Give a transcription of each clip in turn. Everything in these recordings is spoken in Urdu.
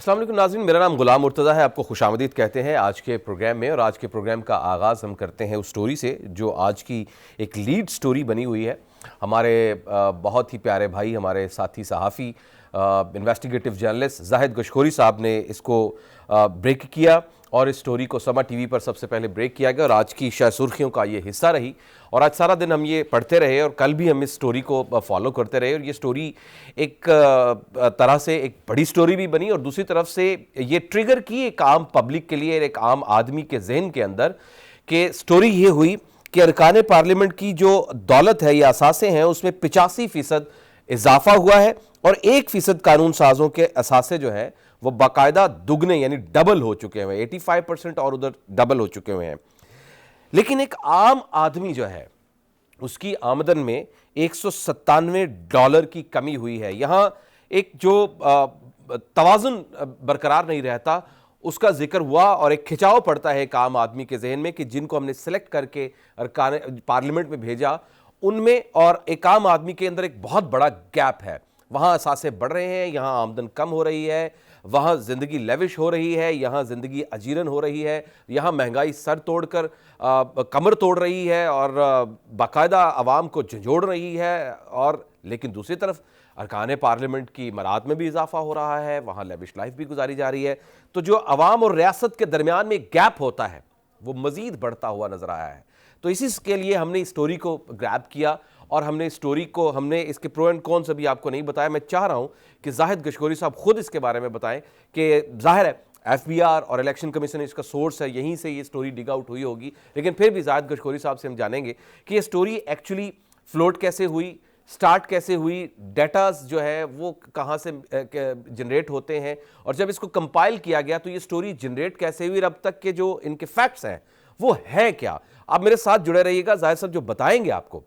السلام علیکم ناظرین، میرا نام غلام مرتضیٰ ہے. آپ کو خوش آمدید کہتے ہیں آج کے پروگرام میں. اور آج کے پروگرام کا آغاز ہم کرتے ہیں اس سٹوری سے جو آج کی ایک لیڈ سٹوری بنی ہوئی ہے. ہمارے بہت ہی پیارے بھائی، ہمارے ساتھی صحافی، انویسٹیگیٹو جرنلسٹ زاہد گشخوری صاحب نے اس کو بریک کیا اور اس سٹوری کو سما ٹی وی پر سب سے پہلے بریک کیا گیا اور آج کی شاہ سرخیوں کا یہ حصہ رہی. اور آج سارا دن ہم یہ پڑھتے رہے اور کل بھی ہم اس سٹوری کو فالو کرتے رہے. اور یہ سٹوری ایک طرح سے ایک بڑی سٹوری بھی بنی اور دوسری طرف سے یہ ٹریگر کی ایک عام پبلک کے لیے، ایک عام آدمی کے ذہن کے اندر، کہ سٹوری یہ ہوئی کہ ارکان پارلیمنٹ کی جو دولت ہے یا اثاثے ہیں اس میں 85% اضافہ ہوا ہے اور 1% قانون سازوں کے اثاثے جو ہیں وہ باقاعدہ دگنے یعنی ڈبل ہو چکے ہوئے ہیں. 85% اور ادھر ڈبل ہو چکے ہوئے ہیں. لیکن ایک عام آدمی جو ہے اس کی آمدن میں $197 کی کمی ہوئی ہے. یہاں ایک جو توازن برقرار نہیں رہتا اس کا ذکر ہوا اور ایک کھچاؤ پڑتا ہے ایک عام آدمی کے ذہن میں کہ جن کو ہم نے سلیکٹ کر کے ارکان پارلیمنٹ میں بھیجا ان میں اور ایک عام آدمی کے اندر ایک بہت بڑا گیپ ہے. وہاں اثاثے بڑھ رہے ہیں، یہاں آمدن کم ہو رہی ہے، وہاں زندگی لیوش ہو رہی ہے، یہاں زندگی اجیرن ہو رہی ہے، یہاں مہنگائی سر توڑ کر کمر توڑ رہی ہے اور باقاعدہ عوام کو جھنجھوڑ رہی ہے. اور لیکن دوسری طرف ارکان پارلیمنٹ کی مراد میں بھی اضافہ ہو رہا ہے، وہاں لیوش لائف بھی گزاری جا رہی ہے. تو جو عوام اور ریاست کے درمیان میں ایک گیپ ہوتا ہے وہ مزید بڑھتا ہوا نظر آیا ہے. تو اسی کے لیے ہم نے اس سٹوری کو گریب کیا اور ہم نے اس سٹوری کو اس کے پرو اینڈ کونس ابھی آپ کو نہیں بتایا. میں چاہ رہا ہوں کہ زاہد گشخوری صاحب خود اس کے بارے میں بتائیں کہ ظاہر ہے ایف بی آر اور الیکشن کمیشن اس کا سورس ہے، یہیں سے یہ سٹوری ڈگ آؤٹ ہوئی ہوگی. لیکن پھر بھی زاہد گشخوری صاحب سے ہم جانیں گے کہ یہ سٹوری ایکچولی فلوٹ کیسے ہوئی، سٹارٹ کیسے ہوئی، ڈیٹاز جو ہے وہ کہاں سے جنریٹ ہوتے ہیں، اور جب اس کو کمپائل کیا گیا تو یہ سٹوری جنریٹ کیسے ہوئی، اور اب تک کے جو ان کے فیکٹس ہیں وہ ہیں کیا. آپ میرے ساتھ جڑے رہیے گا. زاہد صاحب جو بتائیں گے آپ کو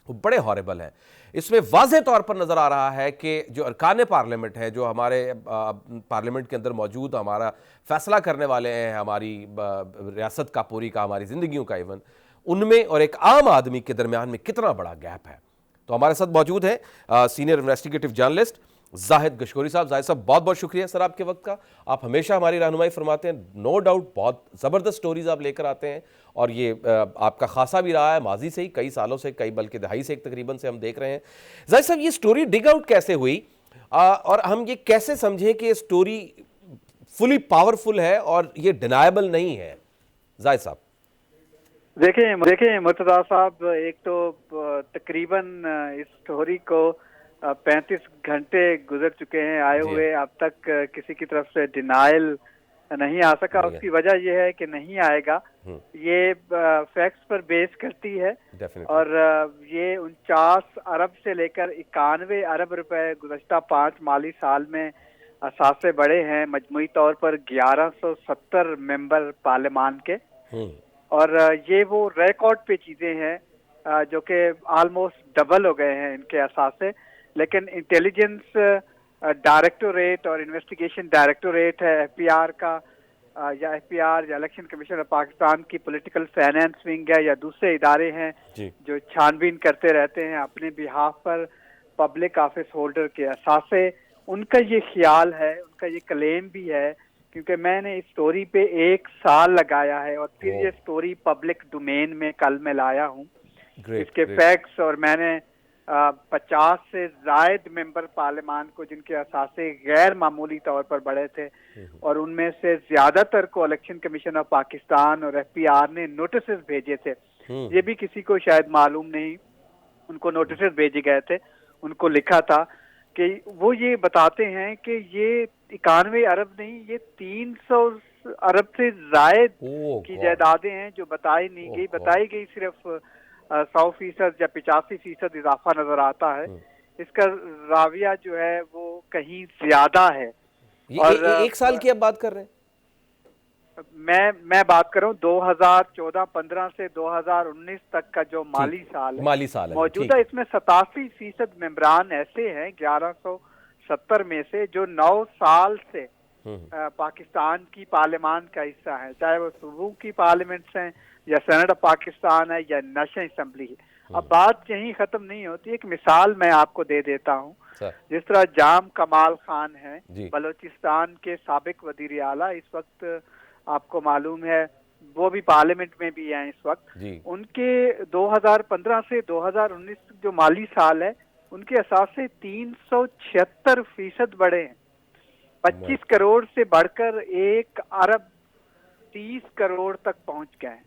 وہ بڑے ہاربل ہیں. اس میں واضح طور پر نظر آ رہا ہے کہ جو ارکان پارلیمنٹ ہے، جو ہمارے پارلیمنٹ کے اندر موجود ہمارا فیصلہ کرنے والے ہیں، ہماری ریاست کا پوری کا، ہماری زندگیوں کا ایون، ان میں اور ایک عام آدمی کے درمیان میں کتنا بڑا گیپ ہے. تو ہمارے ساتھ موجود ہیں سینئر انویسٹیگیٹو جرنلسٹ زاہد گشخوری صاحب. زاہد صاحب بہت بہت شکریہ سر آپ کے وقت کا. آپ ہمیشہ ہماری رہنمائی فرماتے ہیں. نو ڈاؤٹ بہت زبردست سٹوریز آپ لے کر آتے ہیں اور یہ آپ کا خاصا بھی رہا ہے ماضی سے ہی، کئی سالوں سے، کئی بلکہ دہائی سے تقریباً سے ہم دیکھ رہے ہیں. زاہد صاحب یہ سٹوری ڈگ آؤٹ کیسے ہوئی اور ہم یہ کیسے سمجھیں کہ یہ سٹوری فلی پاورفل ہے اور یہ ڈینائبل نہیں ہے؟ زاہد صاحب دیکھیں مرتضیٰ صاحب، ایک تو تقریباً اس سٹوری کو 35 گھنٹے گزر چکے ہیں آئے ہوئے، اب تک کسی کی طرف سے ڈینائل نہیں آ سکا. اس کی وجہ یہ ہے کہ نہیں آئے گا. یہ فیکٹس پر بیس کرتی ہے اور یہ 49 ارب سے لے کر 91 ارب روپے گزشتہ 5 مالی سال میں اثاثے بڑھے ہیں، مجموعی طور پر 1170 ممبر پارلیمان کے. اور یہ وہ ریکارڈ پہ چیزیں ہیں جو کہ آلموسٹ ڈبل ہو گئے ہیں ان کے اثاثے. لیکن انٹیلیجنس ڈائریکٹوریٹ اور انویسٹیگیشن ڈائریکٹوریٹ ہے ایف پی آر کا، یا ایف پی آر یا الیکشن کمیشن آف پاکستان کی پولیٹیکل فائنینس ونگ ہے، یا دوسرے ادارے ہیں جو چھان بین کرتے رہتے ہیں اپنے بہاف پر پبلک آفس ہولڈر کے اثاثے. ان کا یہ خیال ہے، ان کا یہ کلیم بھی ہے، کیونکہ میں نے اس سٹوری پہ 1 سال لگایا ہے اور پھر یہ سٹوری پبلک ڈومین میں کل میں لایا ہوں اس کے فیکٹس. اور میں نے 50 سے زائد ممبر پارلیمان کو جن کے اثاثے غیر معمولی طور پر بڑھے تھے، اور ان میں سے زیادہ تر کو الیکشن کمیشن آف پاکستان اور ایف پی آر نے نوٹسز بھیجے تھے. یہ بھی کسی کو شاید معلوم نہیں، ان کو نوٹسز بھیجے گئے تھے، ان کو لکھا تھا کہ وہ یہ بتاتے ہیں کہ یہ 91 ارب نہیں، یہ 300 ارب سے زائد کی جائیدادیں ہیں جو بتائی نہیں گئی. بتائی گئی صرف 100% یا 85% اضافہ نظر آتا ہے. اس کا راویہ جو ہے وہ کہیں زیادہ ہے. اور 1 سال کی اب بات کر رہے ہیں؟ میں بات کر رہا ہوں 2014-15 سے 2019 تک کا جو مالی سال ہے موجودہ. اس میں 87% ممبران ایسے ہیں 1170 میں سے جو 9 سال سے پاکستان کی پارلیمان کا حصہ ہیں، چاہے وہ صوبوں کی پارلیمنٹس ہیں یا سینٹ آف پاکستان ہے یا نیشنل اسمبلی ہے. اب بات یہیں ختم نہیں ہوتی. ایک مثال میں آپ کو دے دیتا ہوں. جس طرح جام کمال خان ہیں بلوچستان کے سابق وزیر اعلیٰ, اس وقت آپ کو معلوم ہے وہ بھی پارلیمنٹ میں بھی ہیں اس وقت. ان کے 2015 سے 2019 جو مالی سال ہے ان کے اثاثے 376% بڑھے ہیں, 25 کروڑ سے بڑھ کر 1 ارب 30 کروڑ تک پہنچ گئے ہیں.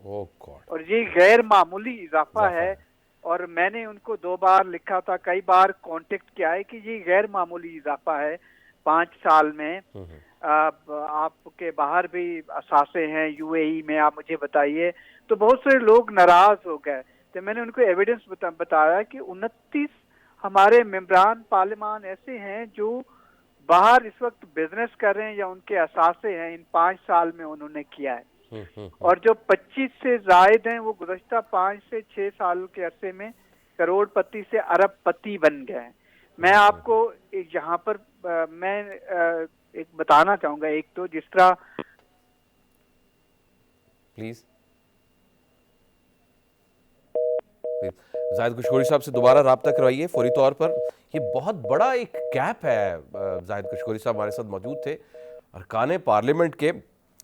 اور یہ غیر معمولی اضافہ ہے. اور میں نے ان کو 2 بار لکھا تھا, کئی بار کانٹیکٹ کیا ہے کہ یہ غیر معمولی اضافہ ہے 5 سال میں. آپ کے باہر بھی اثاثے ہیں یو اے ای میں, آپ مجھے بتائیے. تو بہت سے لوگ ناراض ہو گئے. تو میں نے ان کو ایویڈنس بتایا کہ 29 ہمارے ممبران پارلیمان ایسے ہیں جو باہر اس وقت بزنس کر رہے ہیں یا ان کے اثاثے ہیں ان 5 سال میں انہوں نے کیا ہے. اور جو 25 سے زائد ہیں وہ گزشتہ 5 سے 6 سال کے عرصے میں کروڑ پتی سے ارب پتی بن گئے ہیں. میں آپ کو یہاں پر میں ایک بتانا چاہوں گا. ایک تو جس طرح پلیز زاہد کشکوری صاحب سے دوبارہ رابطہ کروائیے فوری طور پر. یہ بہت بڑا ایک گیپ ہے. زاہد کشکوری صاحب ہمارے ساتھ موجود تھے. ارکان پارلیمنٹ کے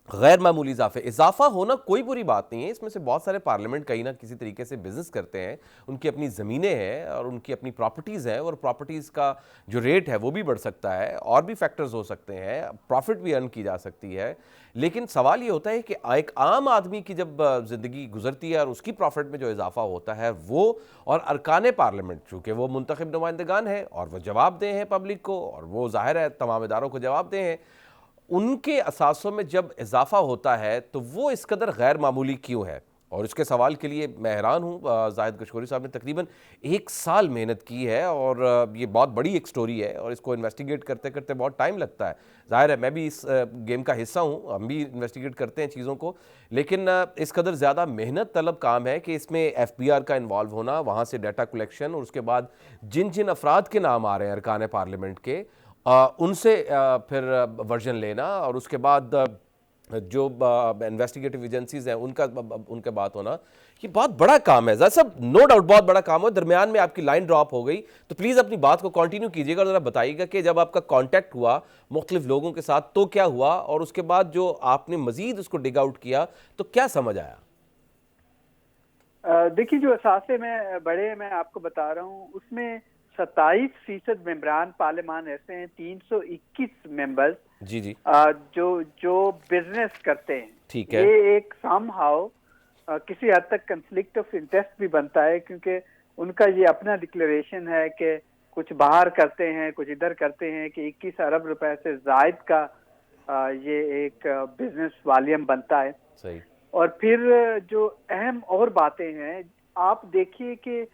غیر معمولی اضافہ ہونا کوئی بری بات نہیں ہے. اس میں سے بہت سارے پارلیمنٹ کہیں نہ کسی طریقے سے بزنس کرتے ہیں, ان کی اپنی زمینیں ہیں اور ان کی اپنی پراپرٹیز ہیں, اور پراپرٹیز کا جو ریٹ ہے وہ بھی بڑھ سکتا ہے, اور بھی فیکٹرز ہو سکتے ہیں, پروفٹ بھی ارن کی جا سکتی ہے. لیکن سوال یہ ہوتا ہے کہ ایک عام آدمی کی جب زندگی گزرتی ہے اور اس کی پروفٹ میں جو اضافہ ہوتا ہے وہ, اور ارکان پارلیمنٹ چونکہ وہ منتخب نمائندگان ہیں اور وہ جواب دہ ہیں پبلک کو, اور وہ ظاہر ہے تمام اداروں کو جواب دہ ہیں, ان کے اثاثوں میں جب اضافہ ہوتا ہے تو وہ اس قدر غیر معمولی کیوں ہے؟ اور اس کے سوال کے لیے میں حیران ہوں. زاہد کشکوری صاحب نے تقریباً 1 سال محنت کی ہے, اور یہ بہت بڑی ایک سٹوری ہے, اور اس کو انویسٹیگیٹ کرتے کرتے بہت ٹائم لگتا ہے. ظاہر ہے میں بھی اس گیم کا حصہ ہوں, ہم بھی انویسٹیگیٹ کرتے ہیں چیزوں کو, لیکن اس قدر زیادہ محنت طلب کام ہے کہ اس میں ایف بی آر کا انوالو ہونا, وہاں سے ڈیٹا کلیکشن, اور اس کے بعد جن جن افراد کے نام آ رہے ہیں ارکان پارلیمنٹ کے, ان سے پھر ورژن لینا, اور اس کے بعد جو انویسٹیگیٹو ایجنسیز ہیں ان کے بات ہونا, یہ بہت بڑا کام ہے. ذرا سب نو ڈاؤٹ بہت بڑا کام ہے. درمیان میں آپ کی لائن ڈراپ ہو گئی تو پلیز اپنی بات کو کنٹینیو کیجیے گا, اور ذرا بتائیے گا کہ جب آپ کا کانٹیکٹ ہوا مختلف لوگوں کے ساتھ تو کیا ہوا, اور اس کے بعد جو آپ نے مزید اس کو ڈگ آؤٹ کیا تو کیا سمجھ آیا؟ دیکھیے جو اثاثے میں بڑے ہیں میں آپ کو بتا رہا ہوں, اس میں 27% ممبران پارلیمان ایسے ہیں, 321 ممبرز جی جو بزنس کرتے ہیں. ٹھیک ہے. یہ ایک سم ہاؤ کسی حد تک کنفلکٹ آف انٹرسٹ بھی بنتا ہے, کیونکہ ان کا یہ اپنا ڈکلیریشن ہے کہ کچھ باہر کرتے ہیں کچھ ادھر کرتے ہیں, کہ 21 ارب روپے سے زائد کا یہ ایک بزنس والیم بنتا ہے. صحیح. اور پھر جو اہم اور باتیں ہیں, آپ دیکھیے کہ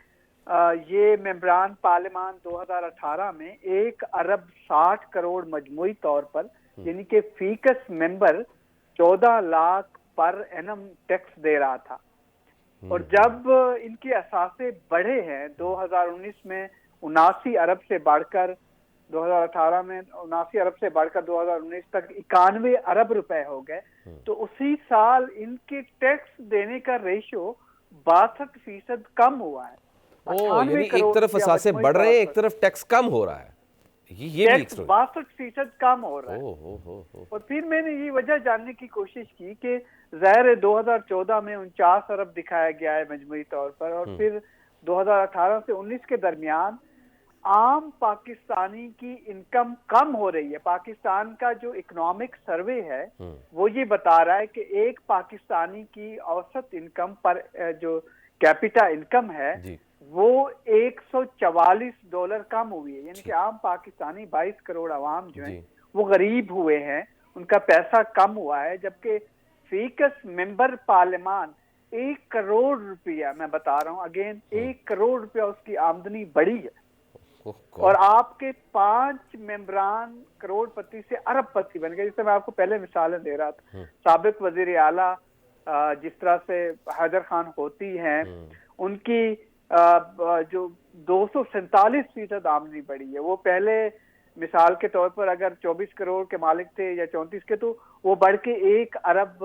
یہ ممبران پارلیمان 2018 میں 1 ارب 60 کروڑ مجموعی طور پر, یعنی کہ فی کس ممبر 14 لاکھ پر اینم ٹیکس دے رہا تھا. اور جب ان کے اثاثے بڑھے ہیں 2019 میں 79 ارب سے بڑھ کر 2018 میں 79 ارب سے بڑھ کر 2019 تک 91 ارب روپے ہو گئے, تو اسی سال ان کے ٹیکس دینے کا ریشو 62% کم ہوا ہے. یعنی ایک طرف اثاثے بڑھ رہے ہیں, ایک طرف ٹیکس کم ہو رہا ہے. یہ بھی 62% کم ہو رہا ہے. اور پھر میں نے یہ وجہ جاننے کی کوشش کی کہ ظاہر 2014 میں 49 ارب دکھایا گیا ہے مجموعی طور پر, اور پھر 2018 سے 19 کے درمیان عام پاکستانی کی انکم کم ہو رہی ہے. پاکستان کا جو اکنامک سروے ہے وہ یہ بتا رہا ہے کہ ایک پاکستانی کی اوسط انکم پر جو کیپیٹا انکم ہے وہ $144 کم ہوئی ہے. یعنی کہ عام پاکستانی 22 کروڑ عوام جو ہیں وہ غریب ہوئے ہیں, ان کا پیسہ کم ہوا ہے, جبکہ فی کس ممبر پارلیمان 1 کروڑ روپیہ, میں بتا رہا ہوں اگین 1 کروڑ روپیہ اس کی آمدنی بڑھی ہے. اور آپ کے 5 ممبران کروڑ پتی سے ارب پتی بن گئے. جس سے میں آپ کو پہلے مثالیں دے رہا تھا, سابق وزیر اعلیٰ جس طرح سے حیدر خان ہوتی ہیں, ان کی جو 247% آمدنی بڑھی ہے. وہ پہلے مثال کے طور پر اگر 24 کروڑ کے مالک تھے یا 34 کے, تو وہ بڑھ کے 1 ارب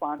5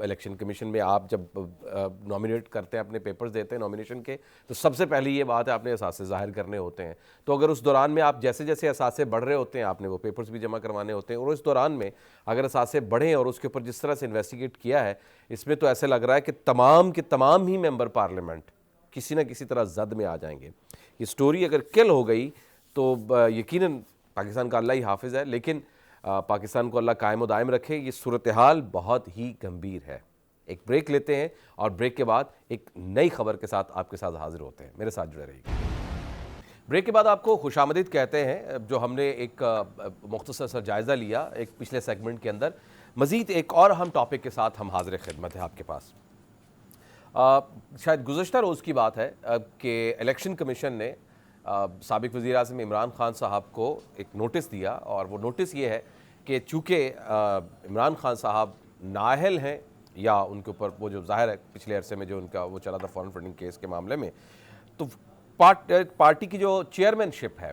الیکشن کمیشن میں آپ جب نامینیٹ کرتے ہیں, اپنے پیپرز دیتے ہیں نامینیشن کے, تو سب سے پہلی یہ بات ہے آپ نے اثاثے ظاہر کرنے ہوتے ہیں. تو اگر اس دوران میں آپ جیسے جیسے اثاثے بڑھ رہے ہوتے ہیں, آپ نے وہ پیپرز بھی جمع کروانے ہوتے ہیں, اور اس دوران میں اگر اثاثے بڑھیں اور اس کے اوپر جس طرح سے انویسٹیگیٹ کیا ہے, اس میں تو ایسے لگ رہا ہے کہ تمام کے تمام ہی ممبر پارلیمنٹ کسی نہ کسی طرح زد میں آ جائیں گے. یہ سٹوری اگر کل ہو گئی تو یقیناً پاکستان کا اللہ ہی حافظ ہے, لیکن پاکستان کو اللہ قائم و دائم رکھے. یہ صورتحال بہت ہی گمبھیر ہے. ایک بریک لیتے ہیں اور بریک کے بعد ایک نئی خبر کے ساتھ آپ کے ساتھ حاضر ہوتے ہیں. میرے ساتھ جڑے رہیے. بریک کے بعد آپ کو خوش آمدید کہتے ہیں. جو ہم نے ایک مختصر سا جائزہ لیا ایک پچھلے سیگمنٹ کے اندر, مزید ایک اور اہم ٹاپک کے ساتھ ہم حاضر خدمت ہیں آپ کے پاس. شاید گزشتہ روز کی بات ہے کہ الیکشن کمیشن نے سابق وزیر اعظم عمران خان صاحب کو ایک نوٹس دیا, اور وہ نوٹس یہ ہے کہ چونکہ عمران خان صاحب نااہل ہیں, یا ان کے اوپر وہ جو ظاہر ہے پچھلے عرصے میں جو ان کا وہ چلا تھا فارن فنڈنگ کیس کے معاملے میں, تو پارٹی کی جو چیئرمین شپ ہے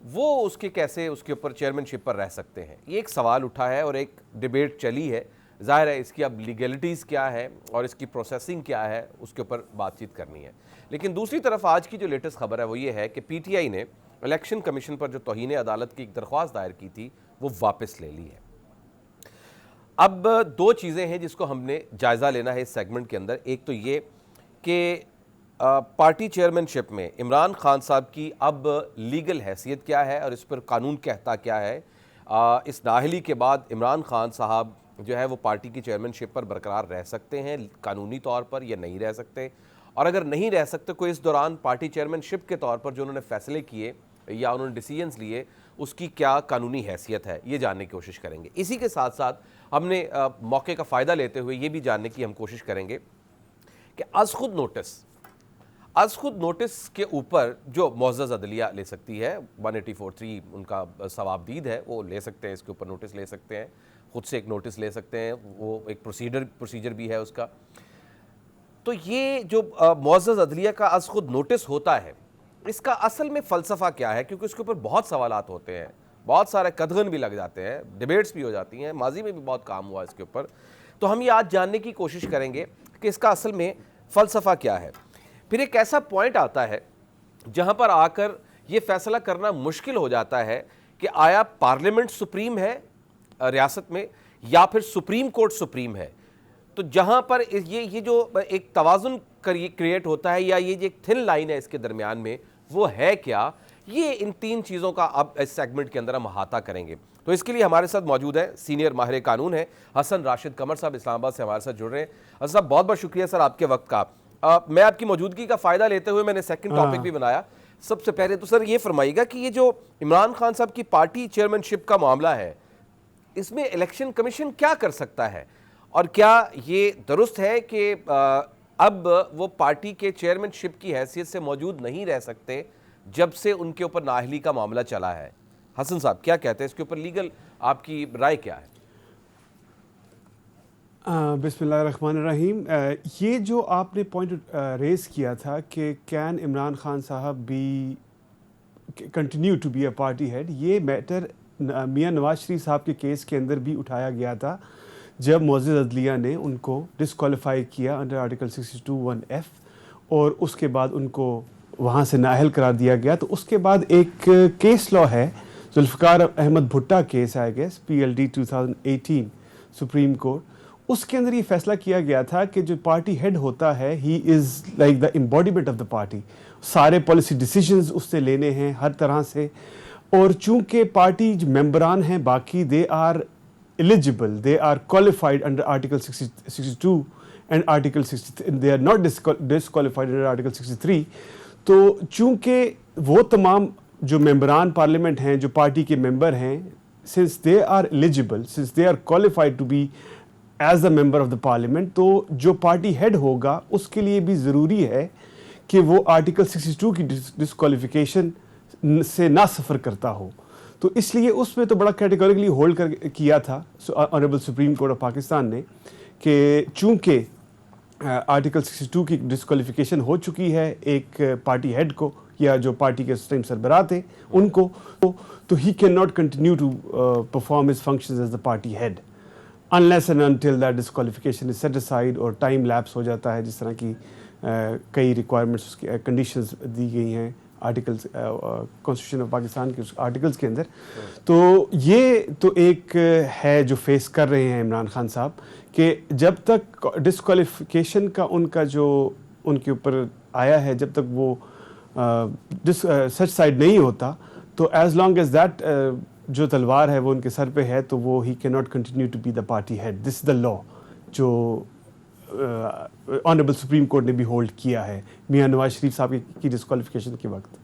وہ اس کے کیسے اس کے اوپر چیئرمین شپ پر رہ سکتے ہیں, یہ ایک سوال اٹھا ہے اور ایک ڈیبیٹ چلی ہے. ظاہر ہے اس کی اب لیگلٹیز کیا ہے اور اس کی پروسیسنگ کیا ہے, اس کے اوپر بات چیت کرنی ہے. لیکن دوسری طرف آج کی جو لیٹسٹ خبر ہے وہ یہ ہے کہ پی ٹی آئی نے الیکشن کمیشن پر جو توہین عدالت کی ایک درخواست دائر کی تھی وہ واپس لے لی ہے. اب دو چیزیں ہیں جس کو ہم نے جائزہ لینا ہے اس سیگمنٹ کے اندر. ایک تو یہ کہ پارٹی چیئرمین شپ میں عمران خان صاحب کی اب لیگل حیثیت کیا ہے اور اس پر قانون کہتا کیا ہے. اس نااہلی کے بعد عمران خان صاحب جو ہے وہ پارٹی کی چیئرمین شپ پر برقرار رہ سکتے ہیں قانونی طور پر یا نہیں رہ سکتے, اور اگر نہیں رہ سکتے کوئی اس دوران پارٹی چیئرمین شپ کے طور پر جو انہوں نے فیصلے کیے یا انہوں نے ڈیسیجنز لیے اس کی کیا قانونی حیثیت ہے, یہ جاننے کی کوشش کریں گے. اسی کے ساتھ ساتھ ہم نے موقع کا فائدہ لیتے ہوئے یہ بھی جاننے کی ہم کوشش کریں گے کہ از خود نوٹس کے اوپر جو معزز عدلیہ لے سکتی ہے, 184(3) ان کا ثوابدید ہے, وہ لے سکتے ہیں, اس کے اوپر نوٹس لے سکتے ہیں, خود سے ایک نوٹس لے سکتے ہیں, وہ ایک پروسیجر بھی ہے اس کا. تو یہ جو معزز عدلیہ کا از خود نوٹس ہوتا ہے اس کا اصل میں فلسفہ کیا ہے, کیونکہ اس کے اوپر بہت سوالات ہوتے ہیں, بہت سارے قدغن بھی لگ جاتے ہیں, ڈیبیٹس بھی ہو جاتی ہیں, ماضی میں بھی بہت کام ہوا اس کے اوپر. تو ہم یہ آج جاننے کی کوشش کریں گے کہ اس کا اصل میں فلسفہ کیا ہے. پھر ایک ایسا پوائنٹ آتا ہے جہاں پر آ کر یہ فیصلہ کرنا مشکل ہو جاتا ہے کہ آیا پارلیمنٹ سپریم ہے ریاست میں یا پھر سپریم کورٹ سپریم ہے. تو جہاں پر یہ جو ایک توازن کریٹ ہوتا ہے یا یہ جو ایک تھن لائن ہے اس کے درمیان میں وہ ہے کیا, یہ ان تین چیزوں کا اب اس سیگمنٹ کے اندر ہم احاطہ کریں گے. تو اس کے لیے ہمارے ساتھ موجود ہے سینئر ماہر قانون ہے حسن راشد قمر صاحب, اسلام آباد سے ہمارے ساتھ جڑ رہے ہیں. حسن صاحب بہت بہت شکریہ سر آپ کے وقت کا. میں آپ کی موجودگی کا فائدہ لیتے ہوئے میں نے سیکنڈ ٹاپک بھی بنایا. سب سے پہلے تو سر یہ فرمائیے گا کہ یہ جو عمران خان صاحب کی پارٹی چیئرمین شپ کا معاملہ ہے اس میں الیکشن کمیشن کیا کر سکتا ہے, اور کیا یہ درست ہے کہ اب وہ پارٹی کے چیئرمین شپ کی حیثیت سے موجود نہیں رہ سکتے جب سے ان کے اوپر نااہلی کا معاملہ چلا ہے. حسن صاحب کیا کہتے ہیں اس کے اوپر, لیگل آپ کی رائے کیا ہے؟ بسم اللہ الرحمن الرحیم. یہ جو آپ نے پوائنٹ ریز کیا تھا کہ کین عمران خان صاحب be continue to be a party head, یہ میٹر میاں نواز شریف صاحب کے کیس کے اندر بھی اٹھایا گیا تھا جب معزز عدلیہ نے ان کو ڈسکوالیفائی کیا انڈر آرٹیکل 62(1)(f) اور اس کے بعد ان کو وہاں سے نااہل قرار دیا گیا. تو اس کے بعد ایک کیس لا ہے Zulfiqar Ahmed Bhutta case I guess PLD 2018 supreme court, اس کے اندر یہ فیصلہ کیا گیا تھا کہ جو پارٹی ہیڈ ہوتا ہے he is like the embodiment of the party, سارے پالیسی ڈیسیجنز اس سے لینے ہیں ہر طرح سے. اور چونکہ پارٹی جو ممبران ہیں باقی they are eligible, they are qualified under Article 62 and Article 63, they are not disqualified under Article 63. تو چونکہ وہ تمام جو ممبران پارلیمنٹ ہیں جو پارٹی کے ممبر ہیں, since they are eligible, since they are qualified to be as a member of the parliament, تو جو پارٹی ہیڈ ہوگا اس کے لیے بھی ضروری ہے کہ وہ آرٹیکل 62 کی ڈسکوالیفیکیشن سے نہ سفر کرتا ہو. تو اس لیے اس میں تو بڑا کیٹیگوریکلی ہولڈ کیا تھا honourable supreme court of Pakistan نے کہ چونکہ آرٹیکل 62 کی ڈسکوالیفیکیشن ہو چکی ہے ایک پارٹی ہیڈ کو یا جو پارٹی کے اس ٹائم سربراہ تھے ان کو, تو ہی can not continue to perform his functions as the party head. unless and until that disqualification is set aside اور ٹائم لیپس ہو جاتا ہے, جس طرح کی کئی ریکوائرمنٹس اس کی کنڈیشنز دی گئی ہیں آرٹیکلس کانسٹیٹیوشن آف پاکستان کے آرٹیکلس کے اندر. تو یہ تو ایک ہے جو فیس کر رہے ہیں عمران خان صاحب, کہ جب تک ڈسکوالیفیکیشن کا ان کا جو ان کے اوپر آیا ہے, جب تک وہ سچ سائڈ نہیں ہوتا, تو ایز لانگ ایز دیٹ جو تلوار ہے وہ ان کے سر پہ ہے, تو وہ ہی کی not continue to be the party head. This is the law جو آنریبل سپریم کورٹ نے بھی ہولڈ کیا ہے میاں نواز شریف صاحب کی ڈسکوالیفیکیشن کے وقت.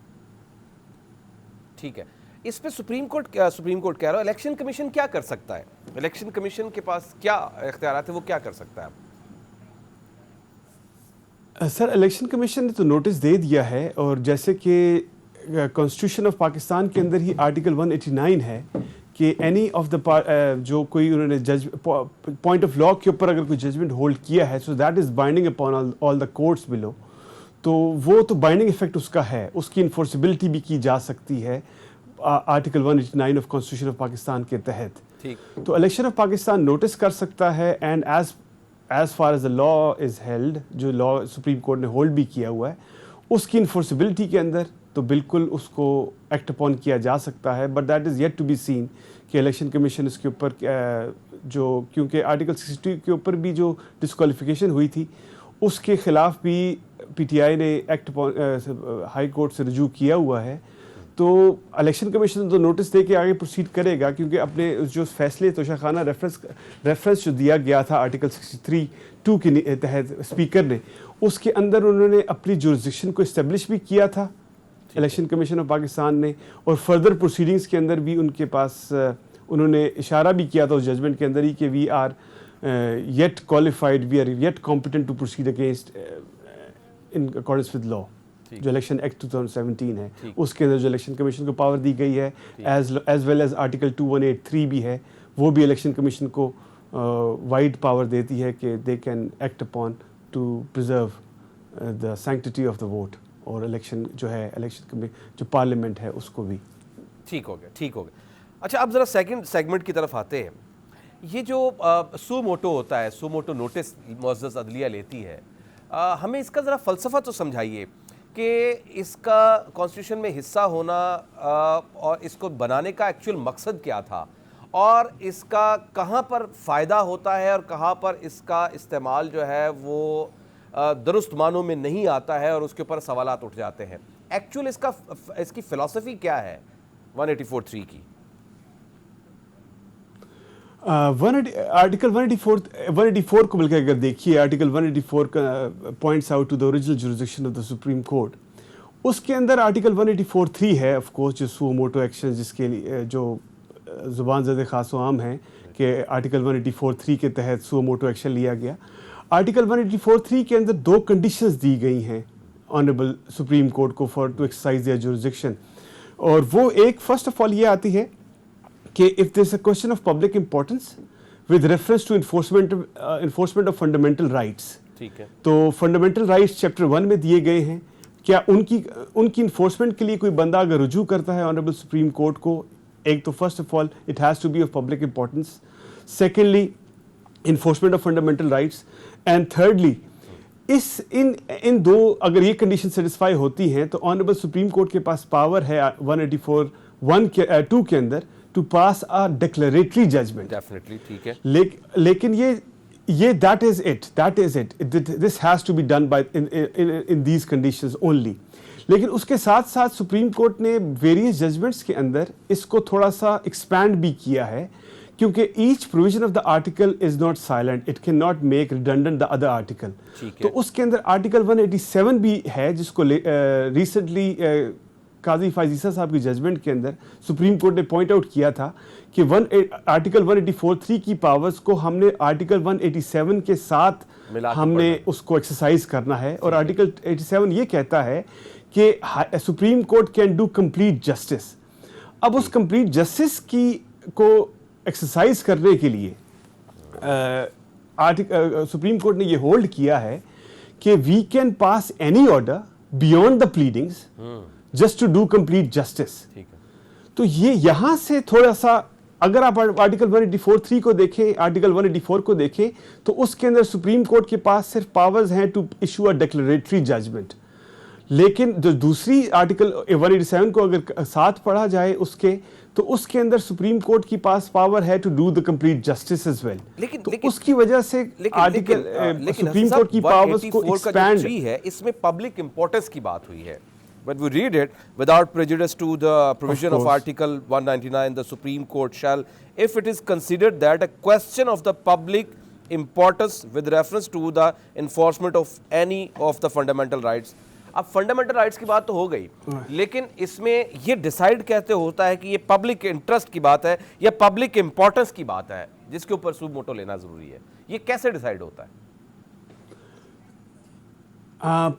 ٹھیک ہے, اس پہ سپریم کورٹ کہہ رہا ہوں, الیکشن کمیشن کیا کر سکتا ہے؟ الیکشن کمیشن کے پاس کیا اختیارات ہیں, وہ کیا کر سکتا ہے؟ سر الیکشن کمیشن نے تو نوٹس دے دیا ہے, اور جیسے کہ کانسٹیٹیوشن آف پاکستان کے اندر ہی آرٹیکل 189 ہے کہ اینی آف دا جو کوئی انہوں نے جج پوائنٹ آف لا کے اوپر اگر کوئی ججمنٹ ہولڈ کیا ہے, so that is binding upon all the courts below, تو وہ تو بائنڈنگ افیکٹ اس کا ہے, اس کی انفورسبلٹی بھی کی جا سکتی ہے article 189 of constitution of Pakistan کے تحت. تو الیکشن آف پاکستان نوٹس کر سکتا ہے, and as far as the law is held, جو لا سپریم کورٹ نے ہولڈ بھی کیا ہوا ہے, اس کی انفورسبلٹی کے اندر تو بالکل اس کو ایکٹ اپون کیا جا سکتا ہے. But that is yet to be seen کہ الیکشن کمیشن اس کے اوپر جو, کیونکہ آرٹیکل 60 کے اوپر بھی جو ڈسکوالیفیکیشن ہوئی تھی, اس کے خلاف بھی پی ٹی آئی نے ایکٹ ہائی کورٹ سے رجوع کیا ہوا ہے. تو الیکشن کمیشن تو نوٹس دے کے آگے پروسیڈ کرے گا, کیونکہ اپنے جو فیصلے توشیخانہ ریفرنس جو دیا گیا تھا آرٹیکل 63(2) کے تحت اسپیکر نے, اس کے اندر انہوں نے اپنی جورسڈکشن کو اسٹیبلش بھی کیا تھا الیکشن کمیشن آف پاکستان نے, اور فردر پروسیڈنگز کے اندر بھی ان کے پاس انہوں نے اشارہ بھی کیا تھا اس ججمنٹ کے اندر ہی کہ we are yet qualified, we are yet competent to proceed against in accordance with law. جو الیکشن ایکٹ 2017 ہے اس کے اندر جو الیکشن کمیشن کو پاور دی گئی ہے, ایز ویل ایز آرٹیکل 2183 بھی ہے, وہ بھی الیکشن کمیشن کو وائڈ پاور دیتی ہے کہ they can act upon to preserve the sanctity of the vote, اور الیکشن جو ہے الیکشن جو پارلیمنٹ ہے اس کو بھی. ٹھیک ہو گیا. اچھا, اب ذرا سیکنڈ سیگمنٹ کی طرف آتے ہیں. یہ جو سو موٹو ہوتا ہے, سو موٹو نوٹس معزز عدلیہ لیتی ہے, ہمیں اس کا ذرا فلسفہ تو سمجھائیے کہ اس کا کانسٹیٹیوشن میں حصہ ہونا اور اس کو بنانے کا ایکچوئل مقصد کیا تھا, اور اس کا کہاں پر فائدہ ہوتا ہے اور کہاں پر اس کا استعمال جو ہے وہ درست معنوں میں نہیں آتا ہے اور اس کے اوپر سوالات اٹھ جاتے ہیں. ایکچوئل اس کی فلسفی کیا ہے 184(3) کی؟ آرٹیکل 184 کو بلکہ اگر دیکھیے, آرٹیکل 184 کا points out to the original jurisdiction of the supreme court. اس کے اندر آرٹیکل 184(3) ہے آف کورس, جو سو موٹو ایکشن, جس کے لیے جو زبان زد خاص و عام ہے کہ آرٹیکل 184(3) کے تحت سو موٹو ایکشن لیا گیا. آرٹیکل 184(3) کے اندر 2 کنڈیشنز دی گئی ہیں آنریبل سپریم کورٹ کو for to exercise their jurisdiction, اور وہ ایک فرسٹ آف آل یہ آتی ہے کہ if there is a question of public importance with reference to enforcement of fundamental rights. ٹھیک ہے. تو فنڈامنٹل رائٹس چیپٹر 1 میں دیے گئے ہیں. کیا ان کی انفورسمنٹ کے لیے کوئی بندہ اگر رجوع کرتا ہے آنریبل سپریم کورٹ کو, ایک تو first of all it has to be of public importance, secondly enforcement of fundamental rights, and thirdly in دو اگر یہ کنڈیشن سیٹسفائی ہوتی ہیں تو آنریبل سپریم کورٹ کے پاس پاور ہے 184(2) کے اندر to pass a declaratory judgment. Definitely. ٹھیک ہے. لیکن یہ that is it, this has to be done by in these conditions only. لیکن اس کے ساتھ ساتھ سپریم کورٹ نے ویریس ججمنٹس کے اندر اس کو تھوڑا سا ایکسپینڈ بھی کیا ہے, کیونکہ each provision of the article is not silent, it can not make redundant the other article. تو اس کے اندر آرٹیکل 187 بھی ہے, جس کو ریسنٹلی قاضی فائز عیسیٰ صاحب کی ججمنٹ کے اندر سپریم کورٹ نے پوائنٹ آؤٹ کیا تھا کہ آرٹیکل 184(3) کی پاورز کو ہم نے آرٹیکل 187 کے ساتھ ہم نے اس کو ایکسرسائز کرنا ہے. اور آرٹیکل 87 یہ کہتا ہے کہ supreme court can do complete justice. اب اس کمپلیٹ جسٹس کی کو ایکسرسائز کرنے کے لیے سپریم کورٹ نے یہ ہولڈ کیا ہے کہ we can pass any order beyond the pleadings just to do complete justice. تو یہ یہاں سے تھوڑا سا اگر آپ آرٹیکل 184(3) کو دیکھیں، آرٹیکل 184 کو دیکھیں تو اس کے اندر سپریم کورٹ کے پاس صرف پاورز ہیں to issue a declaratory judgment. لیکن جو دوسری آرٹیکل 187 کو اگر ساتھ پڑھا جائے اس کے، تو اس کے اندر سپریم کورٹ کی پاس پاور ہے to do the complete justice as well. تو اس کی وجہ سے آرٹیکل سپریم کورٹ کی پاورز کو ایکسپینڈ ہے. اس میں پبلک امپورٹنس کی بات ہوئی ہے. When we read it, without prejudice to the provision of Article 199, the Supreme Court shall, if it is considered that a question of the public importance with reference to the enforcement of any of the fundamental rights. اب فنڈامنٹل رائٹس کی بات تو ہو گئی، لیکن اس میں یہ ڈیسائیڈ کیسے ہوتا ہے کہ یہ پبلک انٹرسٹ کی بات ہے یا پبلک امپورٹنس کی بات ہے جس کے اوپر سو موٹو لینا ضروری ہے؟ یہ کیسے ڈیسائیڈ ہوتا ہے؟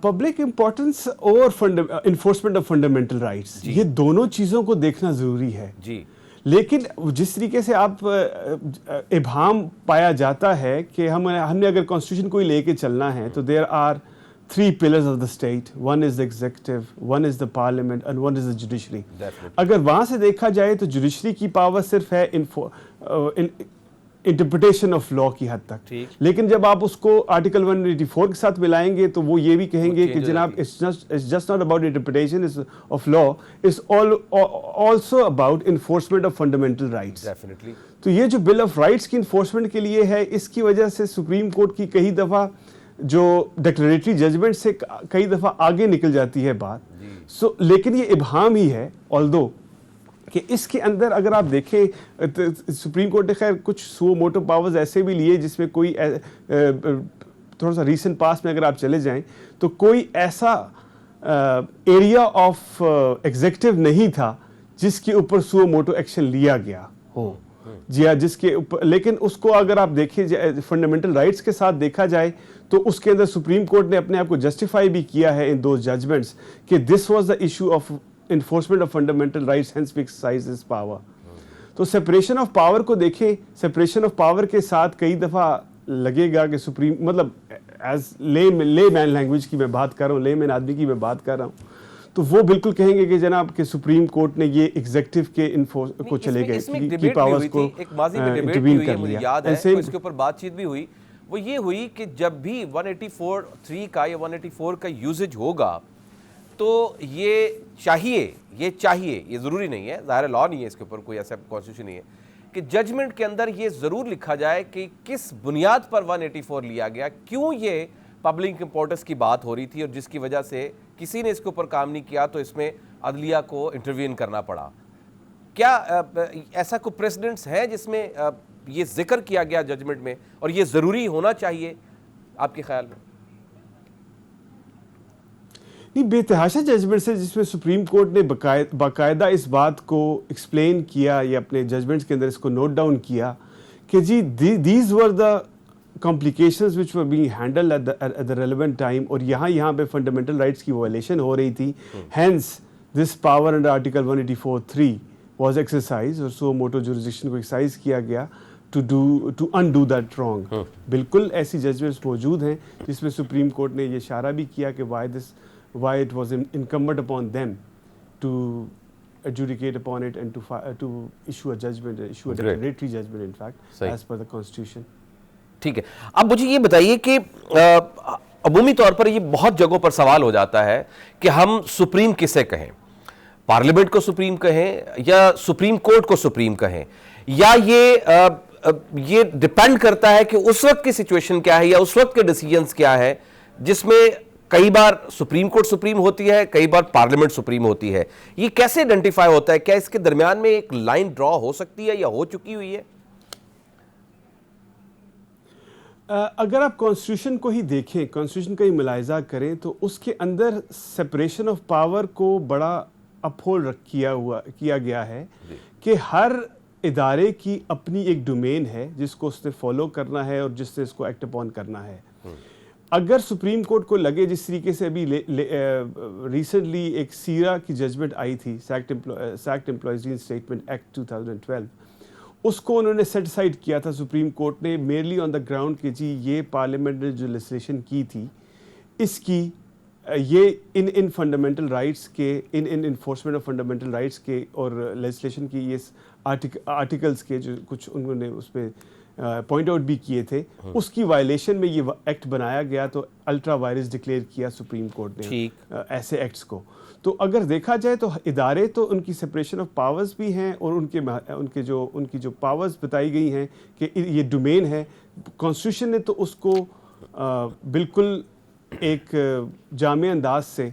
پبلک امپورٹنس اور انفورسمنٹ آف فنڈامنٹل رائٹس، یہ دونوں چیزوں کو دیکھنا ضروری ہے. جی. لیکن جس طریقے سے آپ ابہام پایا جاتا ہے کہ ہم نے اگر کانسٹیٹیوشن کو ہی لے کے چلنا ہے تو there are 3 pillars of the state. One is the executive, one is the parliament and one is the judiciary. اگر وہاں سے دیکھا جائے تو جوڈیشری کی پاور صرف ہے انٹرپریٹیشن آف لا کی حد تک. لیکن جب آپ اس کو آرٹیکل 184 کے ساتھ ملائیں گے تو وہ یہ بھی کہیں گے کہ جناب it's just not about interpretation of law, it's also about enforcement of fundamental rights. تو یہ جو بل آف رائٹس کی انفورسمنٹ کے لیے ہے، اس کی وجہ سے سپریم کورٹ کی کئی دفعہ جو ڈیکلریٹری ججمنٹ سے کئی دفعہ آگے نکل جاتی ہے بات. لیکن یہ ابہام ہی ہے، although کہ اس کے اندر اگر آپ دیکھیں سپریم کورٹ نے خیر کچھ سو موٹو پاورز ایسے بھی لیے جس میں کوئی تھوڑا سا ریسنٹ پاس میں اگر آپ چلے جائیں تو کوئی ایسا ایریا آف ایگزیکٹو نہیں تھا جس کے اوپر سو موٹو ایکشن لیا گیا ہو. جی ہاں، جس کے اوپر، لیکن اس کو اگر آپ دیکھیں فنڈامنٹل رائٹس کے ساتھ دیکھا جائے تو اس کے اندر سپریم کورٹ نے اپنے آپ کو جسٹیفائی بھی کیا ہے ان دوز ججمنٹس کہ this was the issue of enforcement of fundamental rights, hence we exercise this power. تو سپریشن آف پاور کو دیکھیں، سپریشن آف پاور کے ساتھ کئی دفعہ لگے گا کہ سپریم، مطلب ایز لے مین لینگویج کی میں بات کر رہا ہوں، لے مین آدمی کی میں بات کر رہا ہوں، تو وہ بالکل کہیں گے کہ جناب کہ سپریم کورٹ نے یہ ایگزیکٹو کے کو چلے گئے کی پاورز کو انٹروین کر لیا. یاد ہے اس کے اوپر بات چیت بھی ہوئی، وہ یہ ہوئی کہ جب بھی 184(3) کا یا 184 کا یوزج ہوگا تو یہ چاہیے، یہ ضروری نہیں ہے، ظاہر لا نہیں ہے اس کے اوپر، کوئی ایسا کانسٹیٹیوشن نہیں ہے کہ ججمنٹ کے اندر یہ ضرور لکھا جائے کہ کس بنیاد پر 184 لیا گیا، کیوں یہ پبلک امپورٹنس کی بات ہو رہی تھی اور جس کی وجہ سے کسی نے اس کے اوپر کام نہیں کیا تو اس میں عدلیہ کو انٹروین کرنا پڑا. کیا ایسا کوئی پریسیڈنٹس ہے جس میں یہ ذکر کیا گیا ججمنٹ میں اور یہ ضروری ہونا چاہیے آپ کے خیال میں؟ نہیں، بے تحاشا ججمنٹس ہے جس میں سپریم کورٹ نے باقاعدہ اس بات کو ایکسپلین کیا یا اپنے ججمنٹس کے اندر اس کو نوٹ ڈاؤن کیا کہ جی these were the complications which were being handled at the relevant time, اور یہاں پہ فنڈامنٹل رائٹس کی وائلیشن ہو رہی تھی. hence this power under article 184(3) was exercised اور سو موٹو jurisdiction کو ایکسرسائز کیا گیا to undo that wrong. بالکل ایسی ججمنٹس موجود ہیں جس میں سپریم کورٹ نے یہ اشارہ بھی کیا کہ why it was incumbent upon them to adjudicate upon it and to issue a judgment, issue a declaratory judgment in fact as per the constitution. ٹھیک ہے. اب مجھے یہ بتائیے کہ عمومی طور پر یہ بہت جگہوں پر سوال ہو جاتا ہے کہ ہم سپریم کسے کہیں، پارلیمنٹ کو سپریم کہیں یا سپریم کورٹ کو سپریم کہیں، یا یہ ڈیپینڈ کرتا ہے کہ اس وقت کی سچویشن کیا ہے یا اس وقت کے ڈیسیجنز کیا ہے، جس میں کئی بار سپریم کورٹ سپریم ہوتی ہے، کئی بار پارلیمنٹ سپریم ہوتی ہے. یہ کیسے آئیڈینٹیفائی ہوتا ہے؟ کیا اس کے درمیان میں ایک لائن ڈرا ہو سکتی ہے یا ہو چکی ہوئی ہے؟ اگر آپ کانسٹیٹیوشن کو ہی دیکھیں، کانسٹیٹیوشن کا ہی ملاحظہ کریں تو اس کے اندر سپریشن آف پاور کو بڑا اپہولڈ کیا گیا ہے کہ ہر ادارے کی اپنی ایک ڈومین ہے جس کو اس نے فالو کرنا ہے اور جس سے اس کو ایکٹ اپون کرنا ہے. اگر سپریم کورٹ کو لگے، جس طریقے سے ابھی ریسنٹلی ایک سیرا کی ججمنٹ آئی تھی، سیکٹ امپلائیز اسٹیٹمنٹ ایکٹ 2012، اس کو انہوں نے سیٹ اسائڈ کیا تھا سپریم کورٹ نے میرلی آن دا گراؤنڈ کہ جی یہ پارلیمنٹ نے جو لیجسلیشن کی تھی اس کی یہ ان فنڈامنٹل رائٹس کے ان انفورسمنٹ آف فنڈامنٹل رائٹس کے اور لیجسلیشن کی یہ آرٹیکلس کے جو کچھ انہوں نے اس پہ پوائنٹ آؤٹ بھی کیے تھے، اس کی وائلیشن میں یہ ایکٹ بنایا گیا، تو الٹرا وائرس ڈکلیئر کیا سپریم کورٹ نے ایسے ایکٹس کو. تو اگر دیکھا جائے تو ادارے تو ان کی سپریشن آف پاورز بھی ہیں، اور ان کی جو پاورز بتائی گئی ہیں کہ یہ ڈومین ہے، کانسٹیٹیوشن نے تو اس کو بالکل ایک جامع انداز سے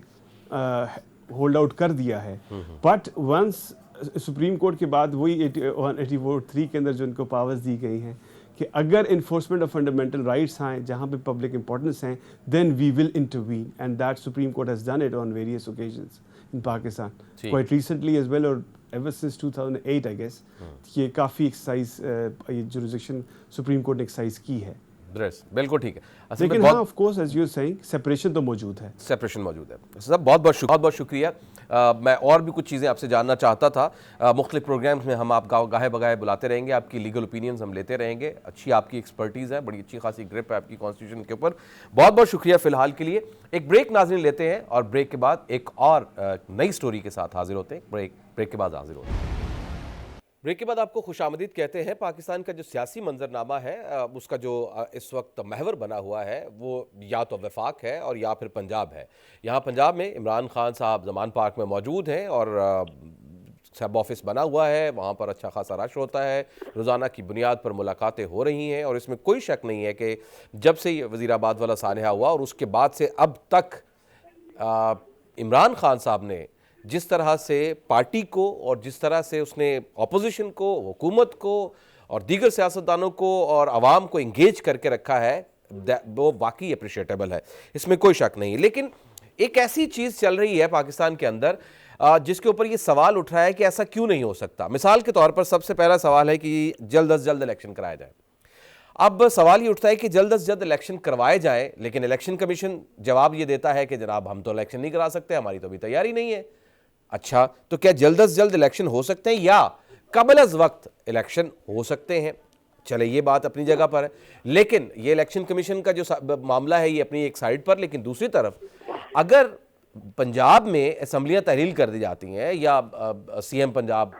ہولڈ آؤٹ کر دیا ہے. بٹ ونس سپریم کورٹ کے بعد وہی 184(3) کے اندر جو ان کو پاورز دی گئی ہیں کہ اگر انفورسمنٹ آف فنڈامنٹل رائٹس ہیں جہاں پہ پبلک امپورٹنس ہیں، then we will intervene, and that supreme court has done it on various occasions in Pakistan quite recently as well, اور ایور سنس 2008 آئی گیس یہ کافی ایکسرسائز یہ جورسڈکشن سپریم کورٹ نے ایکسرسائز کی ہے. بالکل ٹھیک ہے، لیکن ہاں of course as you are seeing separation تو موجود ہے. سپریشن موجود ہے. صاحب بہت بہت شکریہ. میں اور بھی کچھ چیزیں آپ سے جاننا چاہتا تھا. مختلف پروگرامز میں ہم آپ گاہے بگاہے بلاتے رہیں گے، آپ کی لیگل اوپینینز ہم لیتے رہیں گے. اچھی آپ کی ایکسپرٹیز ہے، بڑی اچھی خاصی گرپ ہے آپ کی کانسٹیٹیوشن کے اوپر. بہت شکریہ فی الحال کے لیے. ایک بریک ناظرین لیتے ہیں، اور بریک کے بعد ایک اور نئی سٹوری کے ساتھ حاضر ہوتے ہیں. بریک کے بعد حاضر ہوتے ہیں. بریک کے بعد آپ کو خوش آمدید کہتے ہیں. پاکستان کا جو سیاسی منظرنامہ ہے، اس کا جو اس وقت محور بنا ہوا ہے، وہ یا تو وفاق ہے اور یا پھر پنجاب ہے. یہاں پنجاب میں عمران خان صاحب زمان پارک میں موجود ہیں، اور سب آفس بنا ہوا ہے، وہاں پر اچھا خاصا رش ہوتا ہے، روزانہ کی بنیاد پر ملاقاتیں ہو رہی ہیں. اور اس میں کوئی شک نہیں ہے کہ جب سے یہ وزیر آباد والا سانحہ ہوا اور اس کے بعد سے اب تک عمران خان صاحب نے جس طرح سے پارٹی کو اور جس طرح سے اس نے اپوزیشن کو، حکومت کو اور دیگر سیاستدانوں کو اور عوام کو انگیج کر کے رکھا ہے، وہ واقعی اپریشیٹیبل ہے، اس میں کوئی شک نہیں. لیکن ایک ایسی چیز چل رہی ہے پاکستان کے اندر جس کے اوپر یہ سوال اٹھ رہا ہے کہ ایسا کیوں نہیں ہو سکتا. مثال کے طور پر سب سے پہلا سوال ہے کہ جلد از جلد الیکشن کرایا جائے. اب سوال یہ اٹھتا ہے کہ جلد از جلد الیکشن کروائے جائیں، لیکن الیکشن کمیشن جواب یہ دیتا ہے کہ جناب ہم تو الیکشن نہیں کرا سکتے، ہماری تو ابھی تیاری نہیں ہے. اچھا، تو کیا جلد از جلد الیکشن ہو سکتے ہیں یا قبل از وقت الیکشن ہو سکتے ہیں؟ چلے یہ بات اپنی جگہ پر ہے، لیکن یہ الیکشن کمیشن کا جو معاملہ ہے یہ اپنی ایک سائیڈ پر. لیکن دوسری طرف اگر پنجاب میں اسمبلیاں تحلیل کر دی جاتی ہیں یا سی ایم پنجاب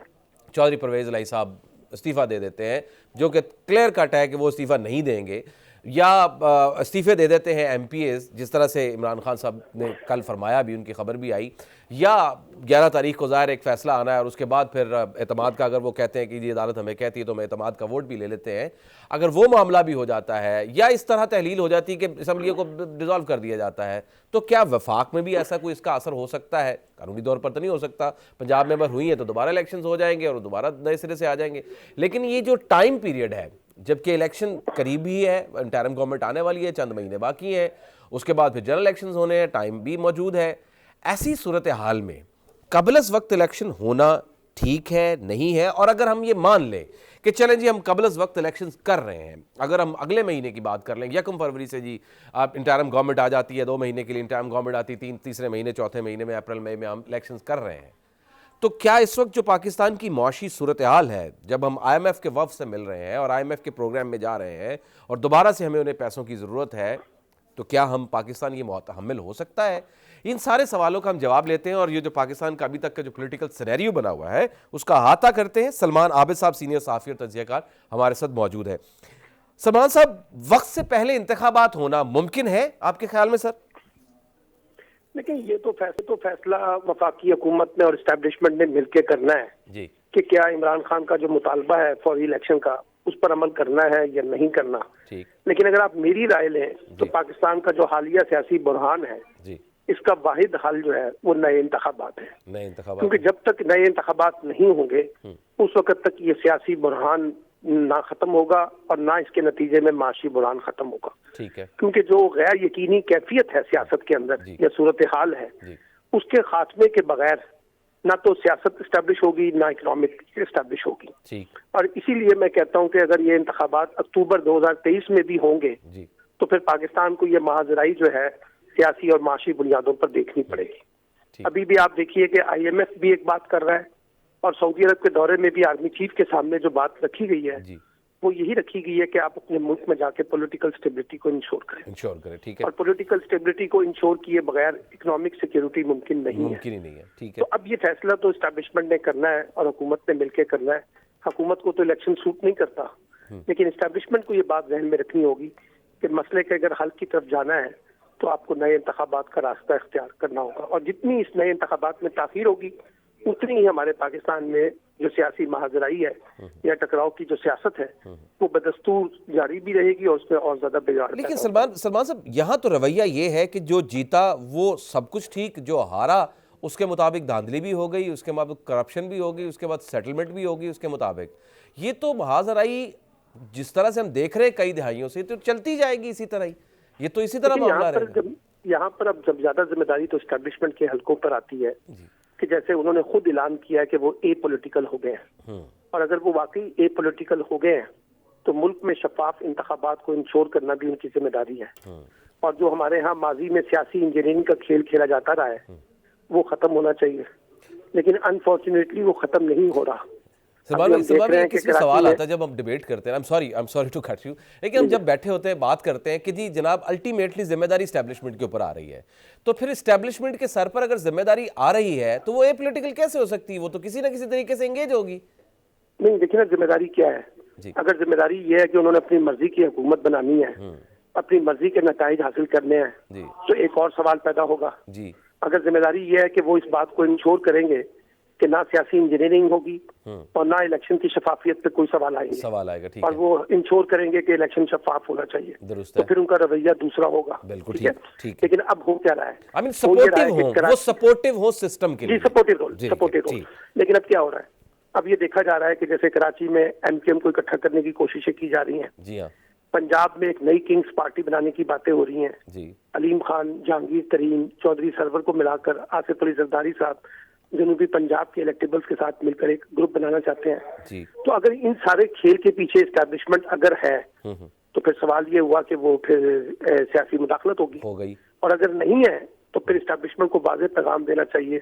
چودھری پرویز الہی صاحب استعفیٰ دے دیتے ہیں، جو کہ کلیئر کٹ ہے کہ وہ استعفیٰ نہیں دیں گے، یا استعفے دے دیتے ہیں ایم پی ایز جس طرح سے عمران خان صاحب نے کل فرمایا بھی، ان کی خبر بھی آئی، یا 11 تاریخ کو ظاہر ایک فیصلہ آنا ہے اور اس کے بعد پھر اعتماد کا اگر وہ کہتے ہیں کہ یہ عدالت ہمیں کہتی ہے تو ہم اعتماد کا ووٹ بھی لے لیتے ہیں، اگر وہ معاملہ بھی ہو جاتا ہے یا اس طرح تحلیل ہو جاتی ہے کہ اسمبلیوں کو ڈیزالو کر دیا جاتا ہے، تو کیا وفاق میں بھی ایسا کوئی اس کا اثر ہو سکتا ہے؟ قانونی طور پر تو نہیں ہو سکتا، پنجاب میں اگر ہوئی ہیں تو دوبارہ الیکشنز ہو جائیں گے اور دوبارہ نئے سرے سے آ جائیں گے. لیکن یہ جو ٹائم پیریڈ ہے، جبکہ الیکشن قریب ہی ہے، انٹرم گورنمنٹ آنے والی ہے، چند مہینے باقی ہیں، اس کے بعد پھر جنرل الیکشنز ہونے ہیں، ٹائم بھی موجود ہے. ایسی صورتحال میں قبل از وقت الیکشن ہونا ٹھیک ہے نہیں ہے؟ اور اگر ہم یہ مان لیں کہ چلیں جی ہم قبل از وقت الیکشنز کر رہے ہیں، اگر ہم اگلے مہینے کی بات کر لیں، 1 فروری سے جی آپ انٹرم گورنمنٹ آ جاتی ہے، 2 مہینے کے لیے انٹرم گورنمنٹ آتی ہے، تیسرے مہینے چوتھے مہینے میں اپریل مئی میں ہم الیکشنز کر رہے ہیں، تو کیا اس وقت جو پاکستان کی معاشی صورتحال ہے، جب ہم آئی ایم ایف کے وفد سے مل رہے ہیں اور آئی ایم ایف کے پروگرام میں جا رہے ہیں اور دوبارہ سے ہمیں انہیں پیسوں کی ضرورت ہے، تو کیا ہم پاکستان یہ متحمل ہو سکتا ہے؟ ان سارے سوالوں کا ہم جواب لیتے ہیں، اور یہ جو پاکستان کا ابھی تک کا جو پولیٹیکل سینیریو بنا ہوا ہے اس کا احاطہ کرتے ہیں. سلمان عابد صاحب سینئر صحافی اور تجزیہ کار ہمارے ساتھ موجود ہے. سلمان صاحب، وقت سے پہلے انتخابات ہونا ممکن ہے آپ کے خیال میں سر؟ لیکن یہ تو فیصلہ وفاقی حکومت نے اور اسٹیبلشمنٹ نے مل کے کرنا ہے جی کہ کیا عمران خان کا جو مطالبہ ہے فوری الیکشن کا اس پر عمل کرنا ہے یا نہیں کرنا. لیکن اگر آپ میری رائے لیں تو پاکستان کا جو حالیہ سیاسی بحران ہے اس کا واحد حل جو ہے وہ نئے انتخابات ہیں، کیونکہ جب تک نئے انتخابات نہیں ہوں گے اس وقت تک یہ سیاسی بحران نہ ختم ہوگا اور نہ اس کے نتیجے میں معاشی بحران ختم ہوگا. کیونکہ جو غیر یقینی کیفیت ہے سیاست کے اندر یا صورتحال ہے، اس کے خاتمے کے بغیر نہ تو سیاست اسٹیبلش ہوگی نہ اکنامک اسٹیبلش ہوگی. اور اسی لیے میں کہتا ہوں کہ اگر یہ انتخابات اکتوبر 2023 میں بھی ہوں گے تو پھر پاکستان کو یہ مہاجرائی جو ہے سیاسی اور معاشی بنیادوں پر دیکھنی پڑے گی. ابھی بھی آپ دیکھیے کہ آئی ایم ایف بھی ایک بات کر رہا ہے اور سعودی عرب کے دورے میں بھی آرمی چیف کے سامنے جو بات رکھی گئی ہے وہ یہی رکھی گئی ہے کہ آپ اپنے ملک میں جا کے پولیٹیکل سٹیبلٹی کو انشور کریں، ٹھیک ہے، اور پولیٹیکل سٹیبلٹی کو انشور کیے بغیر اکنامک سیکیورٹی ممکن نہیں ہے، ٹھیک ہے۔ تو اب یہ فیصلہ تو اسٹیبلشمنٹ نے کرنا ہے اور حکومت نے مل کے کرنا ہے۔ حکومت کو تو الیکشن سوٹ نہیں کرتا، لیکن اسٹیبلشمنٹ کو یہ بات ذہن میں رکھنی ہوگی کہ مسئلے کے اگر حل کی طرف جانا ہے تو آپ کو نئے انتخابات کا راستہ اختیار کرنا ہوگا، اور جتنی اس نئے انتخابات میں تاخیر ہوگی اتنی ہی ہمارے پاکستان میں جو سیاسی مہاجرائی ہے یا ٹکراؤ کی جو سیاست ہے وہ بدستور جاری بھی رہے گی اور اس میں اور زیادہ بگاڑ۔ لیکن سلمان صاحب، یہاں تو رویہ یہ ہے کہ جو جیتا وہ سب کچھ ٹھیک، جو ہارا اس کے مطابق دھاندلی بھی ہو گئی، اس کے مطابق کرپشن بھی ہوگی، اس کے بعد سیٹلمنٹ بھی ہوگی اس کے مطابق۔ یہ تو مہاجرائی جس طرح سے ہم دیکھ رہے کئی دہائیوں سے تو چلتی جائے گی اسی طرح ہی، یہ تو اسی طرح معاملہ رہے گا۔ یہاں پر اب جب زیادہ ذمہ داری تو اسٹیبلشمنٹ کے حلقوں پر آتی ہے کہ جیسے انہوں نے خود اعلان کیا ہے کہ وہ اے پولیٹیکل ہو گئے ہیں، اور اگر وہ واقعی اے پولیٹیکل ہو گئے ہیں تو ملک میں شفاف انتخابات کو انشور کرنا بھی ان کی ذمہ داری ہے، اور جو ہمارے ہاں ماضی میں سیاسی انجینئرنگ کا کھیل کھیلا جاتا رہا ہے وہ ختم ہونا چاہیے، لیکن انفارچونیٹلی وہ ختم نہیں ہو رہا۔ سلمان بھائی کس میں سوال آتا ہے جب ہم ڈیبیٹ کرتے ہیں، I'm sorry to cut you، لیکن ہم جب بیٹھے ہوتے ہیں بات کرتے ہیں کہ جی جناب الٹیمیٹلی ذمہ داری اسٹیبلشمنٹ کے اوپر آ رہی ہے، تو پھر اسٹیبلشمنٹ کے سر پر اگر ذمہ داری آ رہی ہے تو وہ اے پولیٹیکل کیسے ہو سکتی ہے؟ وہ تو کسی نہ کسی طریقے سے انگیج ہوگی۔ نہیں دیکھیں نا ذمہ داری کیا ہے، اگر ذمہ داری یہ ہے کہ انہوں نے اپنی مرضی کی حکومت بنانی ہے، اپنی مرضی کے نتائج حاصل کرنے ہیں، تو ایک اور سوال پیدا ہوگا۔ اگر ذمہ داری یہ ہے کہ وہ اس بات کو انشور کریں گے کہ نہ سیاسی انجینئرنگ ہوگی اور نہ الیکشن کی شفافیت پہ کوئی سوال آئے گا، اور وہ انشور کریں گے کہ الیکشن شفاف ہونا چاہیے، تو پھر ان کا رویہ دوسرا ہوگا۔ بالکل ٹھیک۔ لیکن اب ہو کیا رہا ہے، سپورٹو ہو سسٹم کے لیے، سپورٹو رول، لیکن اب کیا ہو رہا ہے، اب یہ دیکھا جا رہا ہے کہ جیسے کراچی میں ایم کیو ایم کو اکٹھا کرنے کی کوششیں کی جا رہی ہیں، جی ہاں، پنجاب میں ایک نئی کنگز پارٹی بنانے کی باتیں ہو رہی ہیں، علیم خان، جہانگیر ترین، چودھری سرور کو ملا کر آصف علی زرداری صاحب جنوبی پنجاب کے الیکٹیبلز کے ساتھ مل کر ایک گروپ بنانا چاہتے ہیں۔ تو اگر ان سارے کھیل کے پیچھے اسٹیبلشمنٹ اگر ہے تو پھر سوال یہ ہوا کہ وہ پھر سیاسی مداخلت ہوگی، اور اگر نہیں ہے تو پھر اسٹیبلشمنٹ کو واضح پیغام دینا چاہیے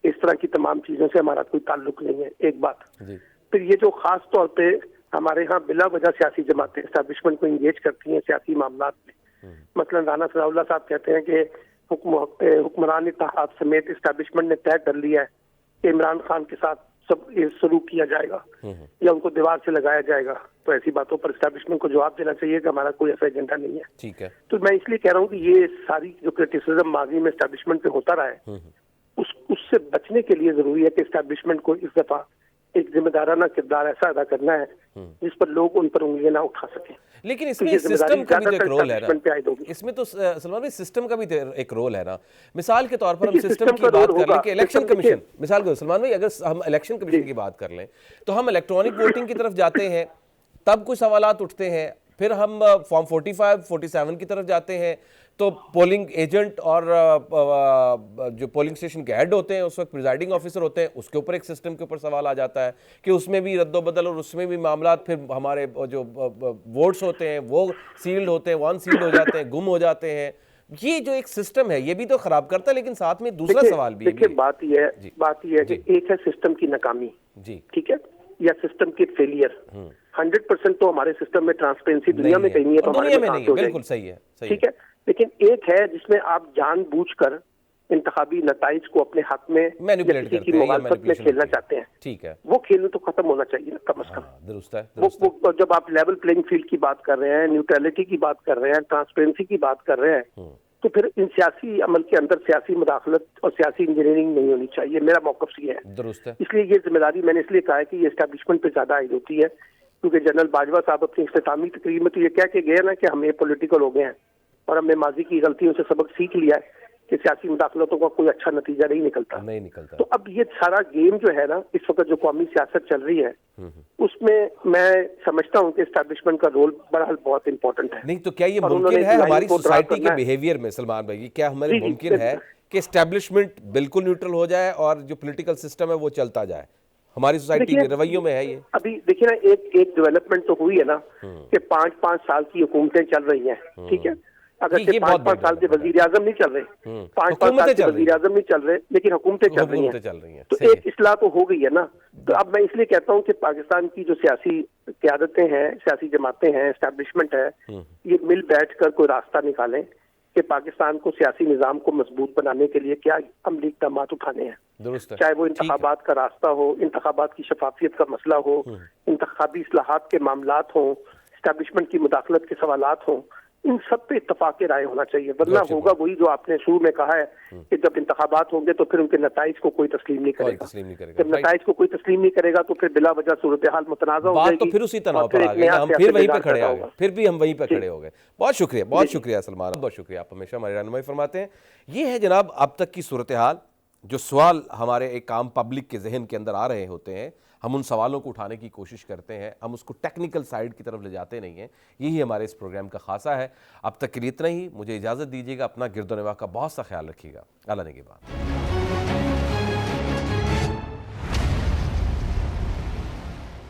اس طرح کی تمام چیزوں سے ہمارا کوئی تعلق نہیں ہے، ایک بات۔ پھر یہ جو خاص طور پہ ہمارے ہاں بلا وجہ سیاسی جماعتیں اسٹیبلشمنٹ کو انگیج کرتی ہیں سیاسی معاملات میں، مثلا رانا ثناء اللہ صاحب کہتے ہیں کہ حکمران اتحاد سمیت اسٹیبلشمنٹ نے طے کر لیا ہے کہ عمران خان کے ساتھ سب سلوک کیا جائے گا یا ان کو دیوار سے لگایا جائے گا، تو ایسی باتوں پر اسٹیبلشمنٹ کو جواب دینا چاہیے کہ ہمارا کوئی ایسا ایجنڈا نہیں ہے۔ ٹھیک ہے، تو میں اس لیے کہہ رہا ہوں کہ یہ ساری جو کرٹیسزم ماضی میں اسٹیبلشمنٹ پہ ہوتا رہا ہے اس سے بچنے کے لیے ضروری ہے کہ اسٹیبلشمنٹ کو اس دفعہ ایک ذمہ دارانہ کردار ایسا ادا کرنا ہے جس پر لوگ ان پر انگلیاں نہ اٹھا سکیں۔ لیکن اس میں سسٹم کا بھی تو ایک رول ہے نا، اس میں تو سلمان بھائی سسٹم کا بھی ایک رول ہے نا۔ مثال کے طور پر ہم سسٹم کی بات کر لیں کہ الیکشن کمیشن، مثال کے سلمان بھائی اگر ہم الیکشن کمیشن کی بات کر لیں تو ہم الیکٹرانک ووٹنگ کی طرف جاتے ہیں تب کچھ سوالات اٹھتے ہیں، پھر ہم فارم 45 47 کی طرف جاتے ہیں تو پولنگ ایجنٹ اور جو پولنگ اسٹیشن کے ہیڈ ہوتے ہیں اس وقت پریزائڈنگ آفیسر ہوتے ہیں، اس کے اوپر ایک سسٹم کے اوپر سوال آ جاتا ہے کہ اس میں بھی رد و بدل اور اس میں بھی معاملات، پھر ہمارے جو ووٹس ہوتے ہیں وہ سیلڈ ہوتے ہیں، وان سیلڈ ہو جاتے ہیں، گم ہو جاتے ہیں۔ یہ جو ایک سسٹم ہے یہ بھی تو خراب کرتا ہے، لیکن ساتھ میں دوسرا سوال بھی ہے۔ دیکھیں بات یہ ہے کہ ایک ہے سسٹم کی ناکامی، ٹھیک ہے، یا سسٹم کی فیلئر۔ 100% تو ہمارے سسٹم میں ٹرانسپیرنسی دنیا میں کہیں نہیں ہے، تو ہمارے میں نہیں ہے، بالکل صحیح ہے، ٹھیک ہے، لیکن ایک ہے جس میں آپ جان بوجھ کر انتخابی نتائج کو اپنے حق میں کسی کی مخالفت میں کھیلنا چاہتے ہیں، ٹھیک ہے، وہ کھیل تو ختم ہونا چاہیے کم از کم۔ درست ہے، جب آپ لیول پلینگ فیلڈ کی بات کر رہے ہیں، نیوٹرلٹی کی بات کر رہے ہیں، ٹرانسپیرنسی کی بات کر رہے ہیں، تو پھر ان سیاسی عمل کے اندر سیاسی مداخلت اور سیاسی انجینئرنگ نہیں ہونی چاہیے، میرا موقف یہ ہے۔ درست ہے، اس لیے یہ ذمہ داری میں نے اس لیے کہا ہے کہ یہ اسٹیبلشمنٹ پہ زیادہ عائد ہوتی ہے، کیونکہ جنرل باجوہ صاحب اپنی اختتامی تقریر میں تو یہ کہہ کے گئے نا کہ ہم یہ پولیٹیکل ہو گئے ہیں اور ہم نے ماضی کی غلطیوں سے سبق سیکھ لیا ہے کہ سیاسی مداخلتوں کا کوئی اچھا نتیجہ نہیں نکلتا۔ تو اب یہ سارا گیم جو ہے نا اس وقت جو قومی سیاست چل رہی ہے اس میں میں سمجھتا ہوں کہ اسٹیبلشمنٹ کا رول بہرحال بہت امپورٹنٹ ہے۔ نہیں تو کیا یہ ممکن ہے ہماری سوسائٹی کے بیہیویئر میں، سلمان بھائی کیا ہمارے ممکن ہے کہ اسٹیبلشمنٹ بالکل نیوٹرل ہو جائے اور جو پولیٹیکل سسٹم ہے وہ چلتا جائے؟ ہماری سوسائٹی کے رویوں میں ہے یہ؟ ابھی دیکھیں نا ایک ڈیولپمنٹ تو ہوئی ہے نا کہ 5 سال کی حکومتیں چل رہی ہیں، ٹھیک ہے، اگر 5-5 سال سے وزیر اعظم نہیں چل رہے، 5-5 سال سے وزیر اعظم نہیں چل رہے، لیکن حکومتیں چل رہی ہیں، تو ایک اصلاح تو ہو گئی ہے نا. تو اب میں اس لیے کہتا ہوں کہ پاکستان کی جو سیاسی قیادتیں ہیں، سیاسی جماعتیں ہیں، اسٹیبلشمنٹ ہے، یہ مل بیٹھ کر کوئی راستہ نکالیں کہ پاکستان کو سیاسی نظام کو مضبوط بنانے کے لیے کیا عملی اقدامات اٹھانے ہیں، چاہے وہ انتخابات کا راستہ ہو، انتخابات کی شفافیت کا مسئلہ ہو، انتخابی اصلاحات کے معاملات ہوں، اسٹیبلشمنٹ کی مداخلت کے سوالات ہوں، ان سب پہ اتفاق رائے ہونا چاہیے. ورنہ ہوگا وہی جو آپ نے شروع میں کہا ہے کہ جب انتخابات ہوں گے تو پھر ان کے نتائج کو کوئی تسلیم نہیں کرے گا. جب نتائج کو کوئی تسلیم نہیں کرے گا تو پھر بلا وجہ صورتحال متنازع ہو جائے گی، تو پھر اسی تناؤ پر آ گئے، ہم پھر وہیں پہ کھڑے ہو گئے، پھر بھی ہم وہیں پہ کھڑے ہو گئے. بہت شکریہ سلمان، بہت شکریہ، آپ ہمیشہ ہماری رہنمائی فرماتے ہیں. یہ ہے جناب اب تک کی صورتحال. جو سوال ہمارے ایک عام پبلک کے ذہن کے اندر آ رہے ہوتے ہیں، ہم ان سوالوں کو اٹھانے کی کوشش کرتے ہیں، ہم اس کو ٹیکنیکل سائیڈ کی طرف لے جاتے نہیں ہیں. یہی ہمارے اس پروگرام کا خاصہ ہے. اب تک کے لیے اتنا ہی. مجھے اجازت دیجیے گا. اپنا گرد و نواح کا بہت سا خیال رکھیے گا. اللہ نگہبان.